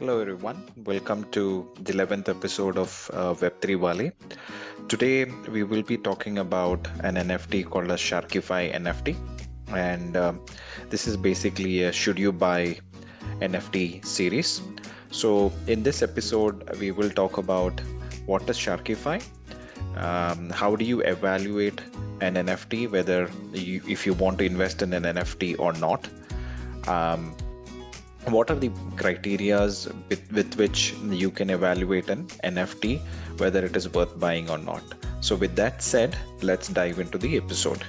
Hello everyone. Welcome to the 11th episode of Web3 Wali. Today we will be talking about an NFT called a Sharkify NFT, and this is basically a should you buy NFT series. So in this episode we will talk about what is Sharkify, how do you evaluate an NFT, if you want to invest in an NFT or not. Um, what are the criterias with which you can evaluate an NFT, whether it is worth buying or not. So with that said, let's dive into the episode.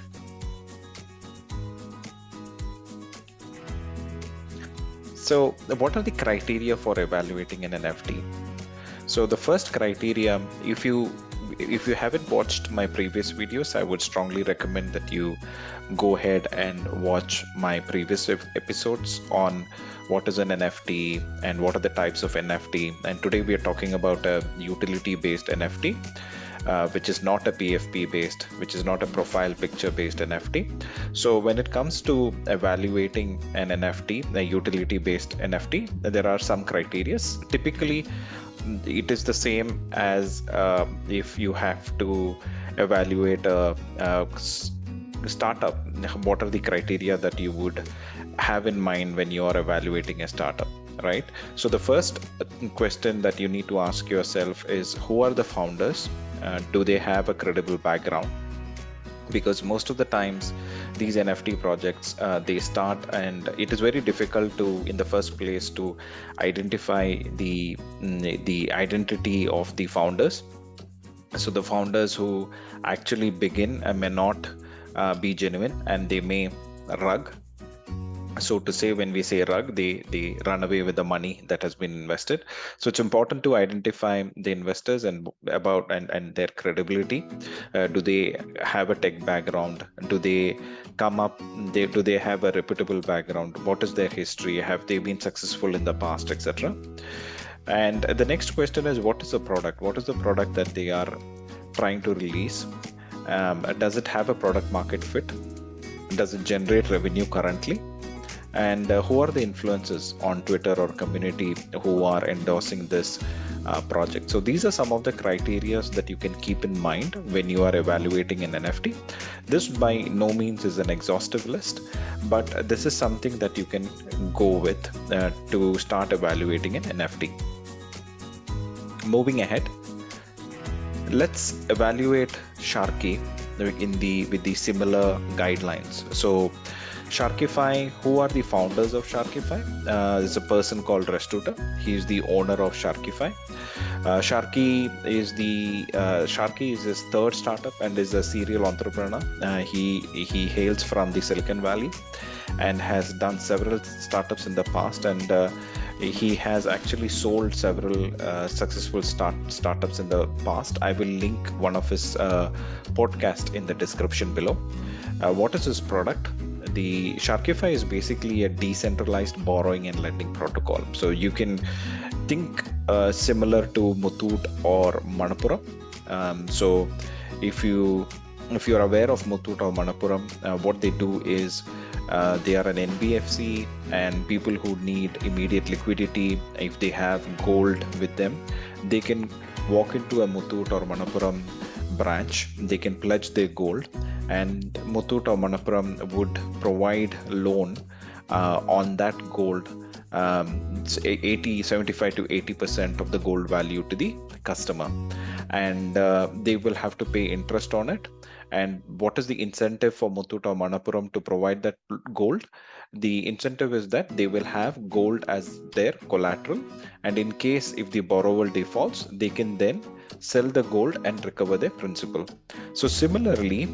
So what are the criteria for evaluating an NFT? So the first criteria, if you haven't watched my previous videos, I would strongly recommend that you go ahead and watch my previous episodes on what is an NFT and what are the types of NFT. And today we are talking about a utility-based NFT, which is not a PFP-based, which is not a profile picture-based NFT. So when it comes to evaluating an NFT, a utility-based NFT, there are some criteria. Typically, it is the same as if you have to evaluate a startup. What are the criteria that you would have in mind when you are evaluating a startup, right? So the first question that you need to ask yourself is, who are the founders? Do they have a credible background? Because most of the times these NFT projects, they start, and it is very difficult to, in the first place, to identify the identity of the founders. So the founders who actually begin may not be genuine, and they may rug. So to say, when we say rug, they run away with the money that has been invested. So it's important to identify the investors and their credibility. Do they have a tech background? Do they do they have a reputable background? What is their history? Have they been successful in the past, etc.? And the next question is, what is the product? What is the product that they are trying to release? Does it have a product market fit? Does it generate revenue currently? And who are the influencers on Twitter or community who are endorsing this project? So these are some of the criteria that you can keep in mind when you are evaluating an NFT. This by no means is an exhaustive list, but this is something that you can go with to start evaluating an NFT. Moving ahead, let's evaluate Sharky with the similar guidelines. So Sharkify, who are the founders of Sharkify? There's a person called Restuta. He is the owner of Sharkify. Sharky is his third startup and is a serial entrepreneur. He hails from the Silicon Valley and has done several startups in the past, and he has actually sold several successful startups in the past. I will link one of his podcast in the description below. What is his product? The Sharkify is basically a decentralized borrowing and lending protocol. So you can think similar to Muthoot or Manappuram. So if you're aware of Muthoot or Manappuram, what they do is they are an NBFC, and people who need immediate liquidity, if they have gold with them, they can walk into a Muthoot or Manappuram branch. They can pledge their gold, and Muthoot or Manappuram would provide loan on that gold, 75 to 80% of the gold value to the customer, and they will have to pay interest on it. And what is the incentive for Muthoot or Manappuram to provide that gold? The incentive is that they will have gold as their collateral, and in case if the borrower defaults, they can then sell the gold and recover their principal. So similarly,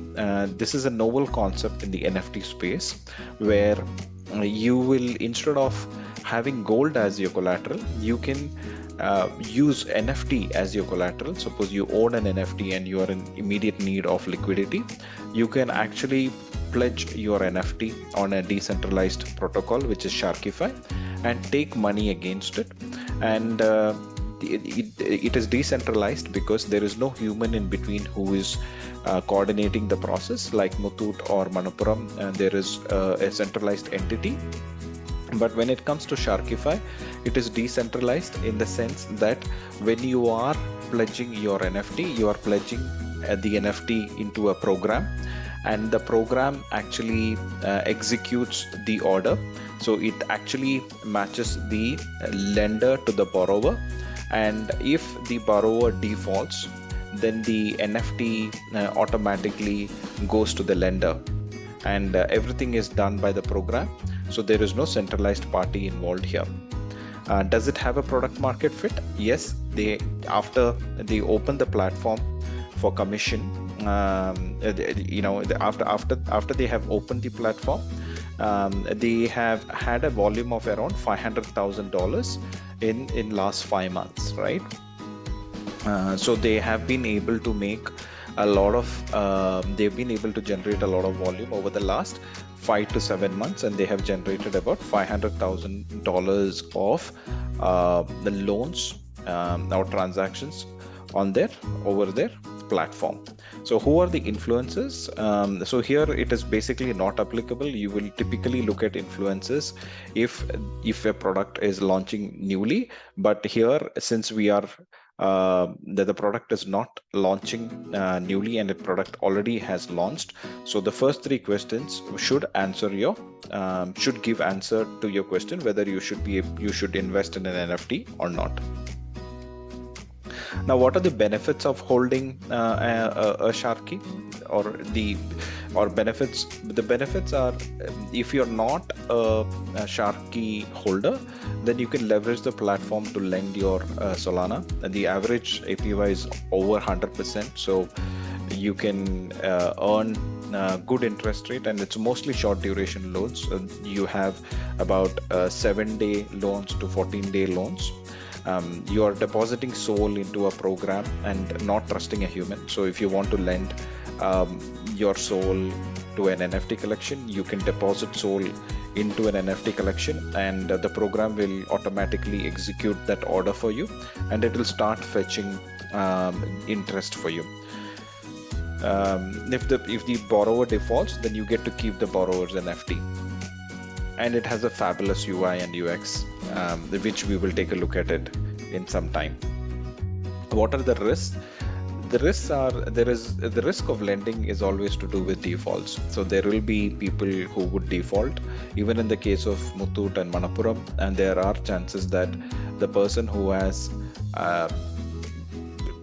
this is a novel concept in the NFT space, where you will, instead of having gold as your collateral, you can use NFT as your collateral. Suppose you own an NFT and you are in immediate need of liquidity, you can actually pledge your NFT on a decentralized protocol, which is Sharkify, and take money against it. And it is decentralized because there is no human in between who is coordinating the process like Muthoot or Manappuram. There is a centralized entity But when it comes to Sharkify, it is decentralized in the sense that when you are pledging your NFT, you are pledging the NFT into a program, and the program actually executes the order. So it actually matches the lender to the borrower, and if the borrower defaults, then the NFT automatically goes to the lender, and everything is done by the program. So there is no centralized party involved here. Does it have a product market fit? Yes. After they open the platform for commission, after they have opened the platform, they have had a volume of around $500,000 in last 5 months, right? So they have been able to make a lot of they've been able to generate a lot of volume over the last 5 to 7 months, and they have generated about $500,000 of the loans or transactions over their platform. So who are the influencers? So here it is basically not applicable. You will typically look at influencers if a product is launching newly, but here, since we are the product is not launching newly and the product already has launched, so the first 3 questions should give answer to your question whether you should invest in an NFT or not. Now, what are the benefits of holding a Sharky, or benefits? The benefits are, if you're not a Sharky holder, then you can leverage the platform to lend your Solana. And the average APY is over 100%, so you can earn good interest rate, and it's mostly short duration loans. You have about 7-day loans to 14-day loans. You are depositing SOL into a program and not trusting a human. So if you want to lend your SOL to an NFT collection, you can deposit SOL into an NFT collection, and the program will automatically execute that order for you, and it will start fetching interest for you. If the borrower defaults, then you get to keep the borrower's NFT. And it has a fabulous UI and UX, which we will take a look at it in some time. What are the risks? The risks are, the risk of lending is always to do with defaults. So there will be people who would default, even in the case of Muthoot and Manappuram, and there are chances that the person who has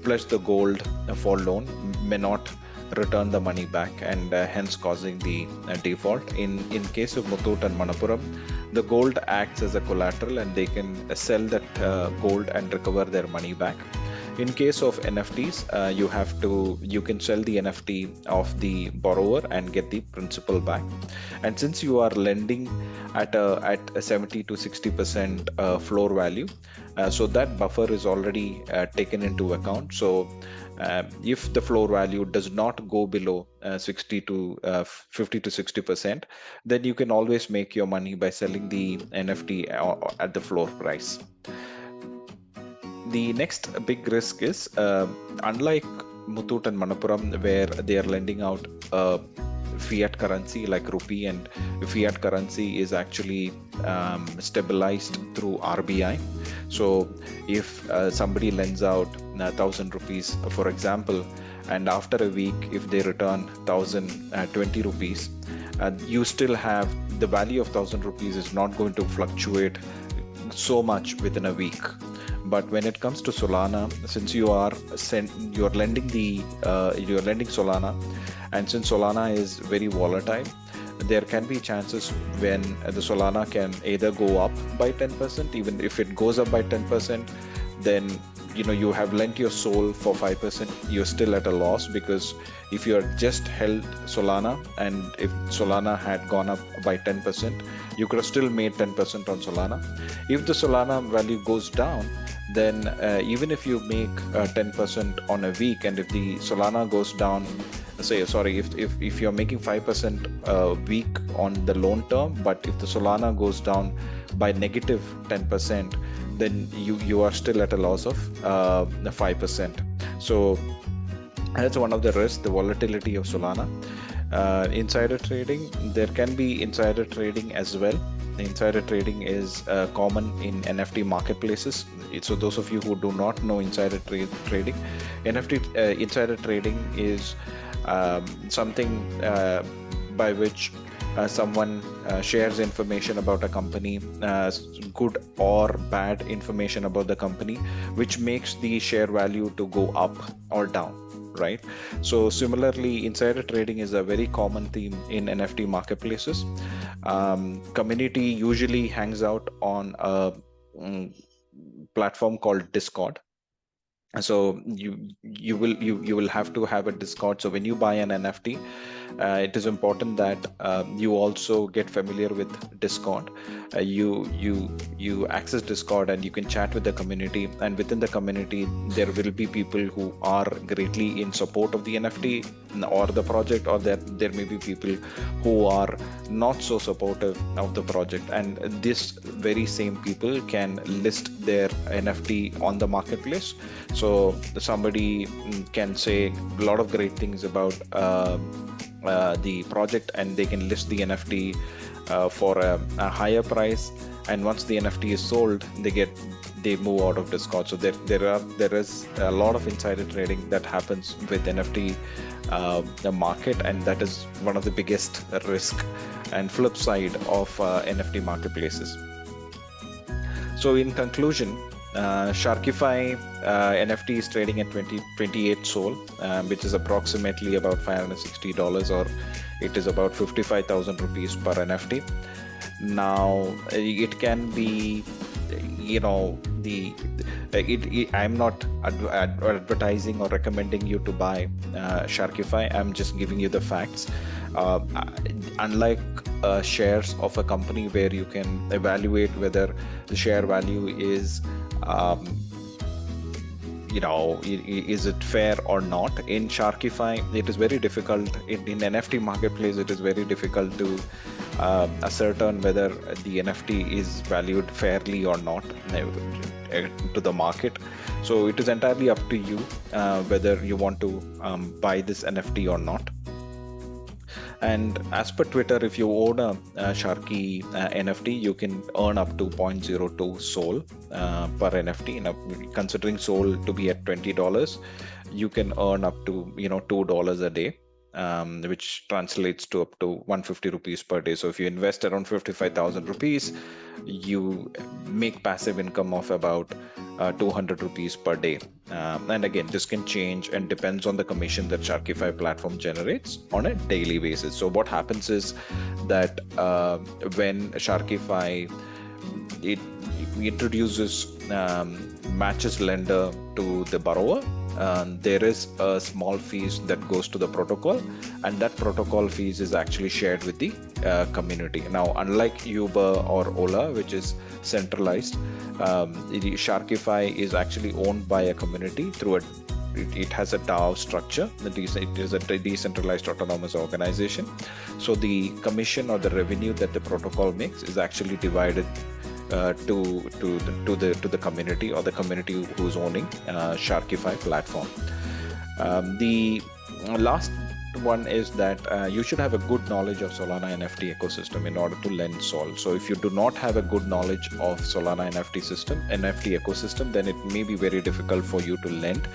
pledged the gold for loan may not return the money back, and hence causing the default. In case of Muthoot and Manappuram, the gold acts as a collateral, and they can sell that gold and recover their money back. In case of NFTs, you can sell the NFT of the borrower and get the principal back. And since you are lending at a 70 to 60% floor value, so that buffer is already taken into account. So if the floor value does not go below 50 to 60%, then you can always make your money by selling the NFT at the floor price. The next big risk is, unlike Muthoot and Manappuram, where they are lending out fiat currency like rupee, and fiat currency is actually stabilized through RBI. So if somebody lends out 1,000 rupees, for example, and after a week, if they return 1,020 rupees, you still have the value of 1,000 rupees is not going to fluctuate so much within a week. But when it comes to Solana, since you're lending Solana, and since Solana is very volatile, there can be chances when the Solana can either go up by 10%. Even if it goes up by 10%, then you have lent your SOL for 5%, you're still at a loss, because if you are just held Solana, and if Solana had gone up by 10%, you could have still made 10% on Solana. If the Solana value goes down, then even if you make 10% on a week, and if the Solana goes down, if you're making 5% a week on the loan term, but if the Solana goes down by negative 10%, then you are still at a loss of 5%. So that's one of the risks, the volatility of Solana. Insider trading, there can be insider trading as well. insider trading is common in NFT marketplaces. So those of you who do not know insider trading, NFT insider trading is something by which someone shares information about a company, good or bad information about the company, which makes the share value to go up or down, right? So similarly, insider trading is a very common theme in NFT marketplaces. Community usually hangs out on a platform called Discord. So you will have to have a Discord. So when you buy an NFT, it is important that you also get familiar with Discord. You access Discord and you can chat with the community. And within the community, there will be people who are greatly in support of the NFT or the project, or there may be people who are not so supportive of the project. And this very same people can list their NFT on the marketplace. So somebody can say a lot of great things about the project, and they can list the NFT for a higher price. And once the NFT is sold, they move out of Discord. So there is a lot of insider trading that happens with NFT the market, and that is one of the biggest risk and flip side of NFT marketplaces. So in conclusion, Sharkify NFT is trading at 28 Sol, which is approximately about $560, or it is about 55,000 rupees per NFT. Now, it can be, I'm not advertising or recommending you to buy Sharkify. I'm just giving you the facts. Unlike shares of a company where you can evaluate whether the share value is is it fair or not, in Sharkify it is very difficult. In NFT marketplace, it is very difficult to ascertain whether the NFT is valued fairly or not to the market. So it is entirely up to you whether you want to buy this NFT or not. And as per Twitter, if you own a Sharky NFT, you can earn up to 0.02 Sol per NFT. Considering Sol to be at $20, you can earn up to $2 a day, which translates to up to 150 rupees per day. So if you invest around 55,000 rupees, you make passive income of about 200 rupees per day. And again, this can change and depends on the commission that Sharkify platform generates on a daily basis. So what happens is that when Sharkify it introduces matches lender to the borrower, there is a small fees that goes to the protocol, and that protocol fees is actually shared with the community. Now, unlike Uber or Ola, which is centralized, Sharkify is actually owned by a community through it has a DAO structure. It is a decentralized autonomous organization. So the commission or the revenue that the protocol makes is actually divided to the community, or the community who's owning Sharkify platform. The last one is that you should have a good knowledge of Solana NFT ecosystem in order to lend Sol. So if you do not have a good knowledge of Solana NFT ecosystem, then it may be very difficult for you to lend,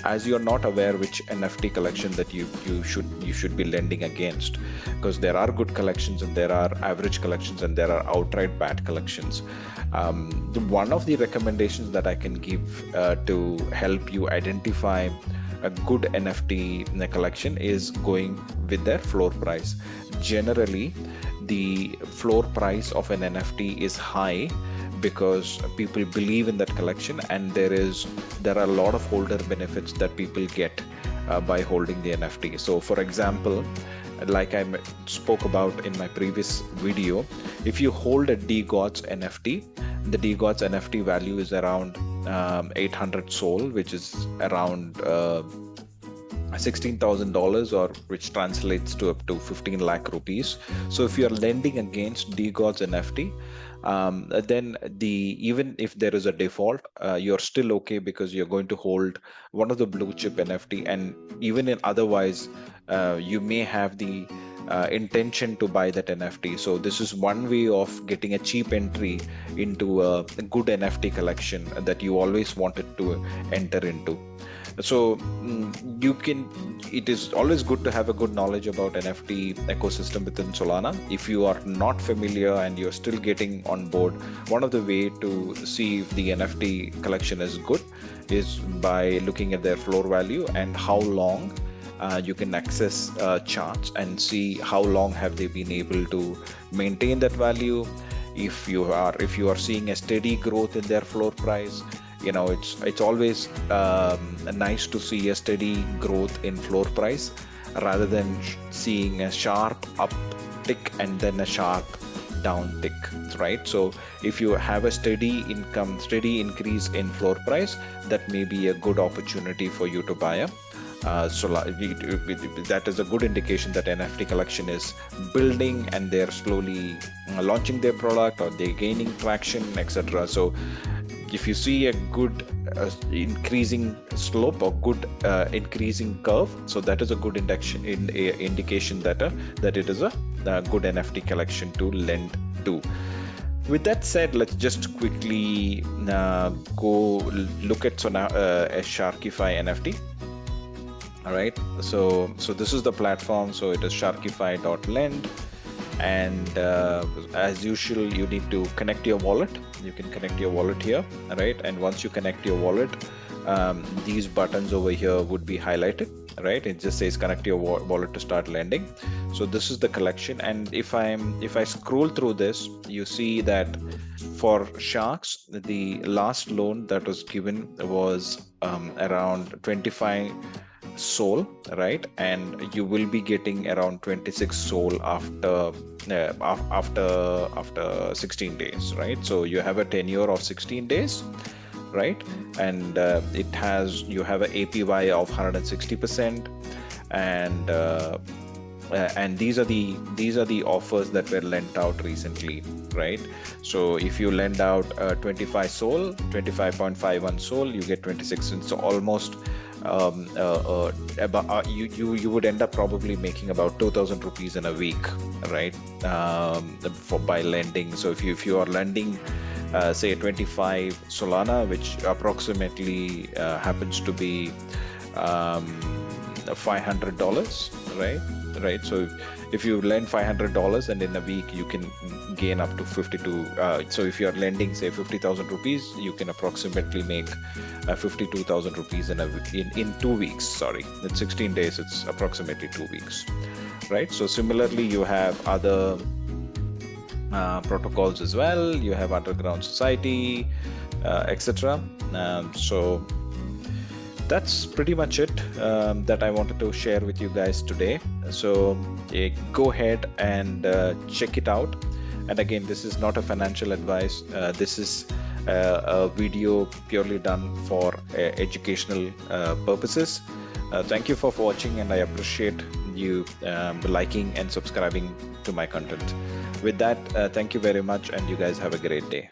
as you're not aware which NFT collection that you should be lending against, because there are good collections and there are average collections and there are outright bad collections. One of the recommendations that I can give to help you identify a good NFT collection is going with their floor price. Generally, the floor price of an NFT is high because people believe in that collection, and there are a lot of holder benefits that people get by holding the NFT. So for example, like I spoke about in my previous video, if you hold a DGods NFT, the DGods NFT value is around 800 Sol, which is around $16,000, or which translates to up to 15 lakh rupees. So if you're lending against DGods NFT, then even if there is a default, you're still okay, because you're going to hold one of the blue chip NFT, and even in otherwise you may have the intention to buy that NFT. So this is one way of getting a cheap entry into a good NFT collection that you always wanted to enter into. So it is always good to have a good knowledge about NFT ecosystem within Solana. If you are not familiar and you're still getting on board, one of the way to see if the NFT collection is good is by looking at their floor value and how long you can access charts and see how long have they been able to maintain that value. If you are seeing a steady growth in their floor price, it's always nice to see a steady growth in floor price rather than seeing a sharp uptick and then a sharp downtick, right? So if you have a steady increase in floor price, that may be a good opportunity for you to buy that is a good indication that NFT collection is building and they're slowly launching their product or they're gaining traction, etc. So if you see a good increasing slope or good increasing curve, so that is a good indication that it is a good NFT collection to lend to. With that said, let's just quickly go look at a Sharkify NFT. All right, so this is the platform. So it is sharkify.lend, and as usual, you need to connect your wallet. You can connect your wallet here, right? And once you connect your wallet, these buttons over here would be highlighted, right? It just says connect your wallet to start lending. So this is the collection, and if I scroll through this, you see that for Sharks, the last loan that was given was around 25 SOL, right? And you will be getting around 26 SOL after 16 days, right? So you have a tenure of 16 days, right? And you have an APY of 160%, and these are the offers that were lent out recently, right? So if you lend out 25 SOL, 25.51 SOL, you get 26. And so almost you would end up probably making about 2,000 rupees in a week, right? By lending. So if you are lending say 25 Solana, which approximately happens to be $500, right? So if you lend $500 and in a week you can gain up to 52. So if you are lending say 50,000 rupees, you can approximately make 52,000 rupees in 2 weeks. Sorry, in 16 days it's approximately 2 weeks, right? So similarly, you have other protocols as well. You have Underground Society, etc. So that's pretty much it that I wanted to share with you guys today. So go ahead and check it out. And again, this is not a financial advice. This is a video purely done for educational purposes. Thank you for watching, and I appreciate you liking and subscribing to my content. With that, thank you very much, and you guys have a great day.